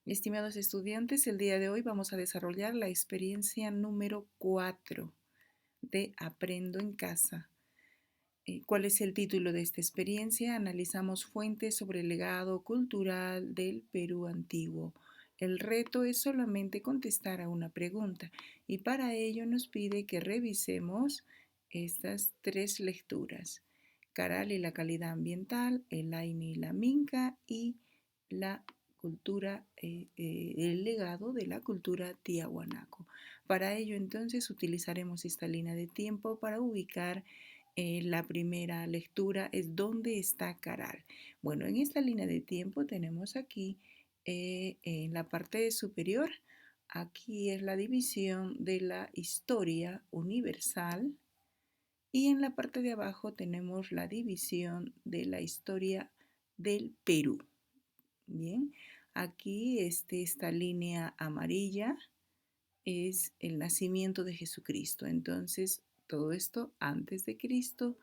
Estimados estudiantes, el día de hoy vamos a desarrollar la experiencia número 4 de Aprendo en Casa. ¿Cuál es el título de esta experiencia? Analizamos fuentes sobre el legado cultural del Perú antiguo. El reto es solamente contestar a una pregunta y para ello nos pide que revisemos estas tres lecturas: Caral y la calidad ambiental, el Aini y la Minca y la cultura, el legado de la cultura tiahuanaco. Para ello entonces utilizaremos esta línea de tiempo para ubicar la primera lectura es ¿dónde está Caral? Bueno, en esta línea de tiempo tenemos aquí en la parte superior, aquí es la división de la historia universal y en la parte de abajo tenemos la división de la historia del Perú. Bien, aquí esta línea amarilla es el nacimiento de Jesucristo. Entonces, todo esto antes de Cristo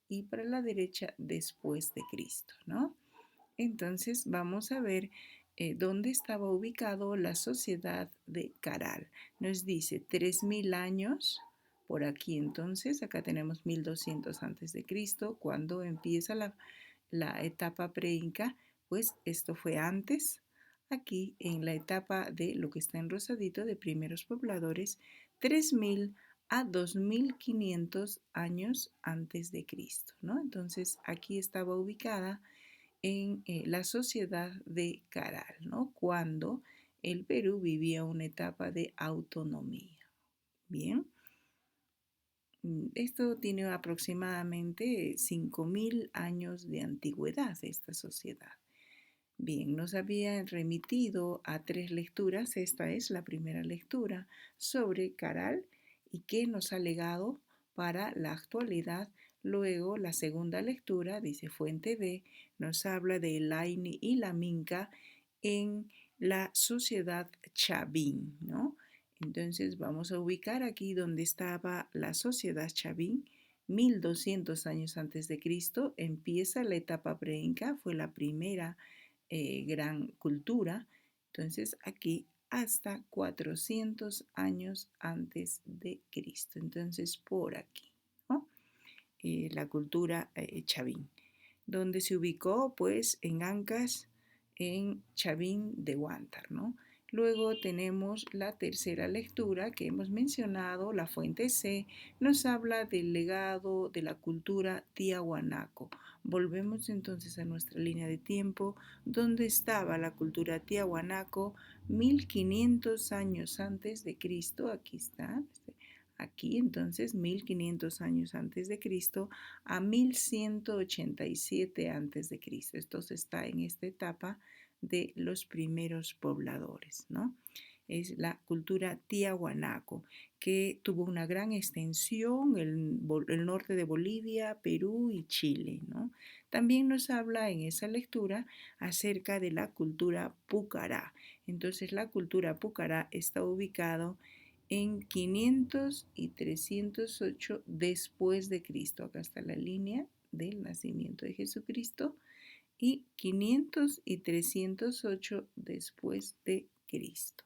y para la derecha después de Cristo, ¿no? Entonces, vamos a ver dónde estaba ubicado la sociedad de Caral. Nos dice 3000 años por aquí, entonces, acá tenemos 1200 antes de Cristo, cuando empieza la etapa preinca, pues esto fue antes. Aquí en la etapa de lo que está en rosadito de primeros pobladores, 3000 a 2500 años antes de Cristo, ¿no? Entonces aquí estaba ubicada en la sociedad de Caral, ¿no? Cuando el Perú vivía una etapa de autonomía. Bien, esto tiene aproximadamente 5000 años de antigüedad esta sociedad. Bien, nos había remitido a tres lecturas. Esta es la primera lectura sobre Caral y qué nos ha legado para la actualidad. Luego, la segunda lectura, dice Fuente B, nos habla de el Aini y la Minca en la sociedad Chavín, ¿no? Entonces vamos a ubicar aquí donde estaba la sociedad Chavín. 1200 años antes de Cristo empieza la etapa preinca, fue la primera gran cultura. Entonces aquí hasta 400 años antes de Cristo. Entonces por aquí, ¿no? La cultura chavín, donde se ubicó pues en Ancas, en Chavín de Huántar, ¿no? Luego tenemos la tercera lectura que hemos mencionado, la fuente C, nos habla del legado de la cultura tiahuanaco. Volvemos entonces a nuestra línea de tiempo, donde estaba la cultura tiahuanaco 1500 años antes de Cristo, aquí está, aquí entonces 1500 años antes de Cristo a 1187 antes de Cristo. Esto está en esta etapa de los primeros pobladores, ¿no? Es la cultura tiahuanaco, que tuvo una gran extensión en el norte de Bolivia, Perú y Chile, ¿no? También nos habla en esa lectura acerca de la cultura pucará. Entonces la cultura pucará está ubicado en 500 y 308 después de Cristo. Acá está la línea del nacimiento de Jesucristo y 500 y 308 después de Cristo.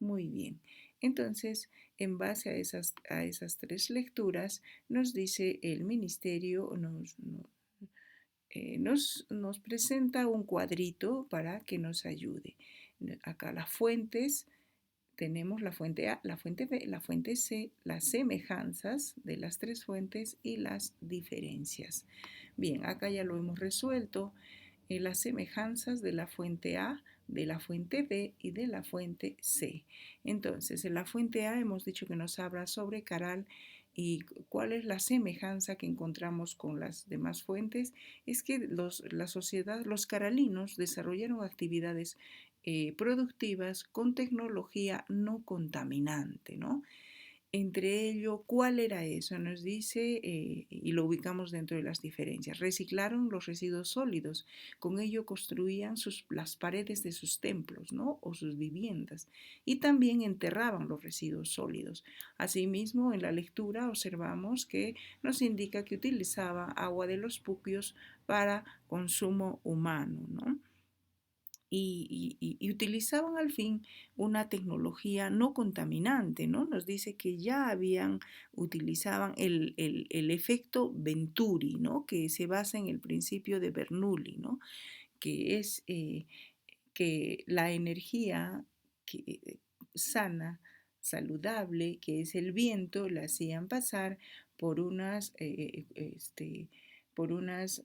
Muy bien. Entonces, en base a esas tres lecturas, nos dice el ministerio, nos presenta un cuadrito para que nos ayude. Acá las fuentes, tenemos la fuente A, la fuente B, la fuente C, las semejanzas de las tres fuentes y las diferencias. Bien, acá ya lo hemos resuelto. Las semejanzas de la fuente A, de la fuente B y de la fuente C. Entonces, en la fuente A hemos dicho que nos habla sobre Caral y cuál es la semejanza que encontramos con las demás fuentes. Es que la sociedad, los caralinos desarrollaron actividades productivas con tecnología no contaminante, ¿no? Entre ello, ¿cuál era eso? Nos dice, y lo ubicamos dentro de las diferencias, reciclaron los residuos sólidos, con ello construían las paredes de sus templos, ¿no? O sus viviendas, y también enterraban los residuos sólidos. Asimismo, en la lectura observamos que nos indica que utilizaba agua de los puquios para consumo humano, ¿no? y utilizaban al fin una tecnología no contaminante, ¿no? Nos dice que ya utilizaban el efecto Venturi, ¿no? Que se basa en el principio de Bernoulli, ¿no? Que es que la energía sana, saludable, que es el viento, la hacían pasar por por unas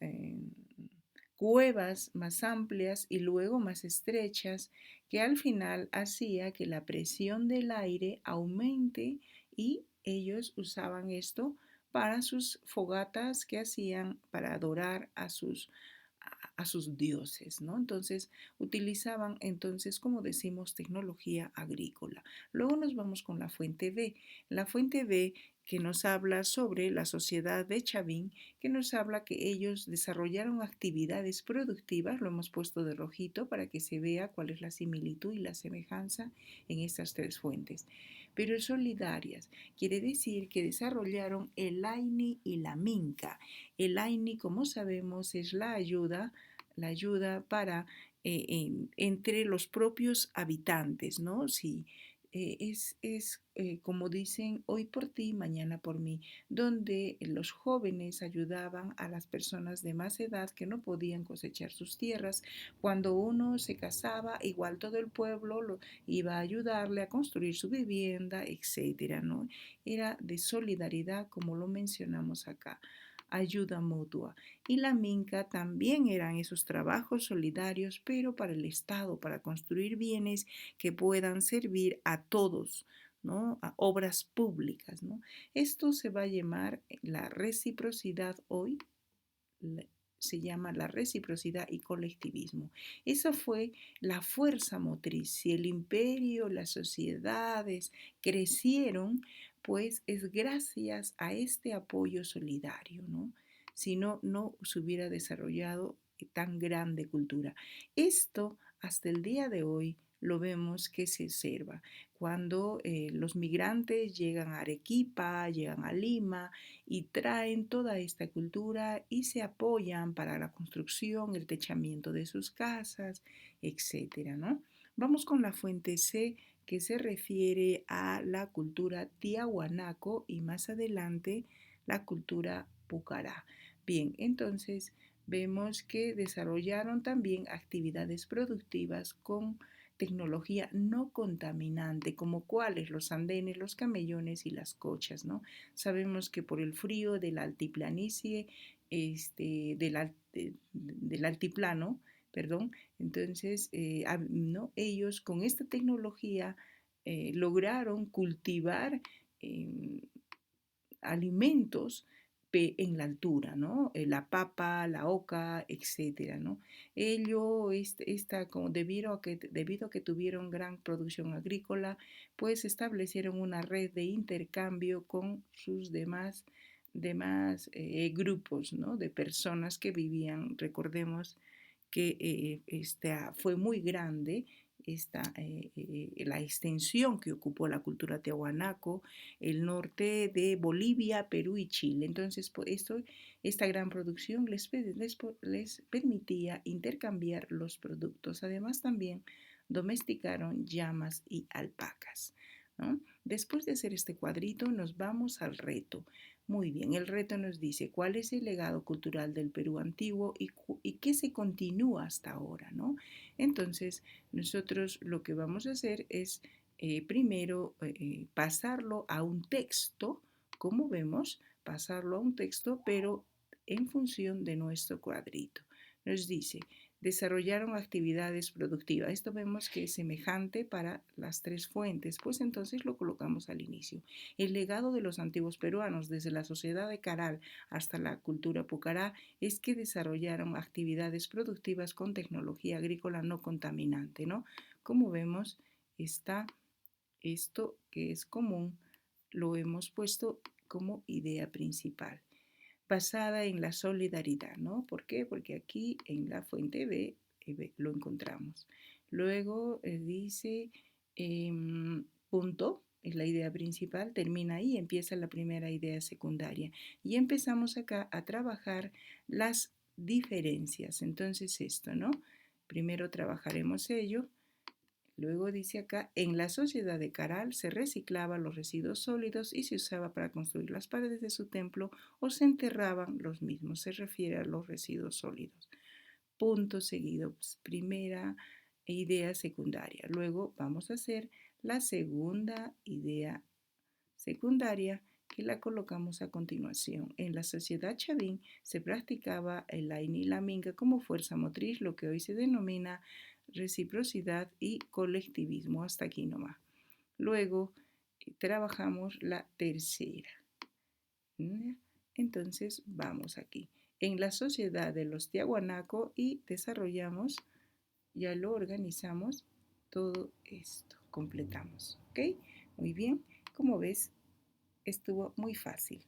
cuevas más amplias y luego más estrechas, que al final hacía que la presión del aire aumente y ellos usaban esto para sus fogatas que hacían para adorar a sus dioses, ¿no? Entonces utilizaban entonces, como decimos, tecnología agrícola. Luego nos vamos con la fuente B. La fuente B que nos habla sobre la sociedad de Chavín, que nos habla que ellos desarrollaron actividades productivas, lo hemos puesto de rojito para que se vea cuál es la similitud y la semejanza en estas tres fuentes. Pero solidarias, quiere decir que desarrollaron el AINI y la MINCA. El AINI, como sabemos, es la ayuda para entre los propios habitantes, ¿no? Si como dicen, hoy por ti, mañana por mí, donde los jóvenes ayudaban a las personas de más edad que no podían cosechar sus tierras. Cuando uno se casaba, igual todo el pueblo lo iba a ayudarle a construir su vivienda, etcétera, ¿no? Era de solidaridad, como lo mencionamos acá, ayuda mutua. Y la minca también eran esos trabajos solidarios, pero para el Estado, para construir bienes que puedan servir a todos, ¿no? A obras públicas, ¿no? Esto se va a llamar la reciprocidad hoy, se llama la reciprocidad y colectivismo. Esa fue la fuerza motriz. Si el imperio, las sociedades crecieron, pues es gracias a este apoyo solidario, ¿no? Si no, no se hubiera desarrollado tan grande cultura. Esto hasta el día de hoy lo vemos que se observa. Cuando los migrantes llegan a Arequipa, llegan a Lima y traen toda esta cultura y se apoyan para la construcción, el techamiento de sus casas, etcétera, ¿no? Vamos con la fuente C, que se refiere a la cultura tiahuanaco y más adelante la cultura pucará. Bien, entonces vemos que desarrollaron también actividades productivas con tecnología no contaminante, como cuáles los andenes, los camellones y las cochas, ¿no? Sabemos que por el frío de la altiplanicie, del altiplano, perdón, entonces, ¿no? Ellos con esta tecnología lograron cultivar eh, alimentos en la altura, ¿no? La papa, la oca, etcétera, ¿no? Debido a que tuvieron gran producción agrícola, pues establecieron una red de intercambio con sus demás grupos, ¿no? De personas que vivían, recordemos que esta fue muy grande la extensión que ocupó la cultura tiahuanaco, el norte de Bolivia, Perú y Chile. Entonces, esta gran producción les permitía intercambiar los productos. Además, también domesticaron llamas y alpacas, ¿no? Después de hacer este cuadrito, nos vamos al reto. Muy bien, el reto nos dice cuál es el legado cultural del Perú antiguo y qué se continúa hasta ahora, ¿no? Entonces, nosotros lo que vamos a hacer es primero pasarlo a un texto, como vemos, pasarlo a un texto, pero en función de nuestro cuadrito. Nos dice, desarrollaron actividades productivas. Esto vemos que es semejante para las tres fuentes, pues entonces lo colocamos al inicio. El legado de los antiguos peruanos, desde la sociedad de Caral hasta la cultura pucará, es que desarrollaron actividades productivas con tecnología agrícola no contaminante, ¿no? Como vemos, está esto que es común, lo hemos puesto como idea principal, basada en la solidaridad, ¿no? ¿Por qué? Porque aquí en la fuente B lo encontramos. Luego dice punto, es la idea principal, termina ahí, empieza la primera idea secundaria. Y empezamos acá a trabajar las diferencias. Entonces esto, ¿no? Primero trabajaremos ello. Luego dice acá, en la sociedad de Caral se reciclaban los residuos sólidos y se usaba para construir las paredes de su templo o se enterraban los mismos. Se refiere a los residuos sólidos. Punto seguido, pues, primera idea secundaria. Luego vamos a hacer la segunda idea secundaria que la colocamos a continuación. En la sociedad Chavín se practicaba el Laín y la Minga como fuerza motriz, lo que hoy se denomina reciprocidad y colectivismo. Hasta aquí nomás. Luego trabajamos la tercera. Entonces vamos aquí. En la sociedad de los Tiahuanaco y desarrollamos, ya lo organizamos todo esto, completamos. ¿Ok? Muy bien, como ves, estuvo muy fácil.